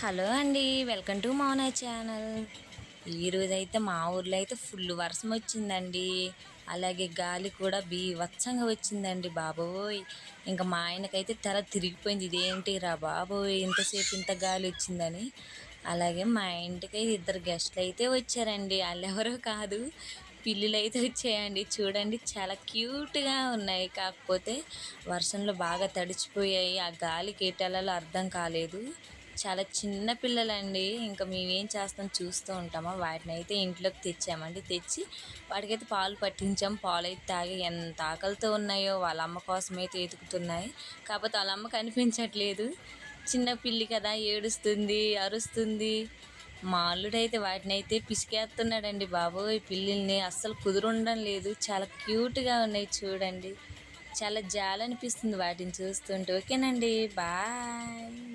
Hello అండి, welcome to మౌనా channel. ఈరోజైతే మా ఊర్లో అయితే ఫుల్ వర్షం వచ్చిందండి. అలాగే గాలి కూడా బీభత్సంగా వచ్చిందండి బాబోయ్. ఇంకా మా ఆయనకైతే తల తిరిగిపోయింది, ఇదేంటి రా బాబోయ్ ఇంతసేపు ఇంత గాలి వచ్చిందని. అలాగే మా ఇంటికి ఇద్దరు గెస్ట్లు అయితే వచ్చారండి. వాళ్ళు ఎవరో కాదు, పిల్లులు అయితే వచ్చాయండి. చూడండి చాలా క్యూట్గా ఉన్నాయి. కాకపోతే వర్షంలో బాగా తడిచిపోయాయి. ఆ గాలికి ఎటెళ్ళాలో అర్థం కాలేదు. చాలా చిన్న పిల్లలండి. ఇంకా మేమేం చేస్తాం, చూస్తూ ఉంటామా. వాటిని అయితే ఇంట్లోకి తెచ్చామండి. తెచ్చి వాటికైతే పాలు పట్టించాం. పాలు అయితే తాగి ఎంత ఆకలితో ఉన్నాయో, వాళ్ళ అమ్మ కోసం అయితే ఎతుకుతున్నాయి. కాకపోతే వాళ్ళ అమ్మ కనిపించట్లేదు. చిన్న పిల్లి కదా, ఏడుస్తుంది, అరుస్తుంది. మా అల్లుడైతే వాటిని అయితే పిసికేస్తున్నాడండి బాబోయ్. పిల్లిల్ని అస్సలు కుదురుండడం లేదు. చాలా క్యూట్గా ఉన్నాయి చూడండి. చాలా జాలి అనిపిస్తుంది వాటిని చూస్తుంటే. ఓకేనండి, బాయ్.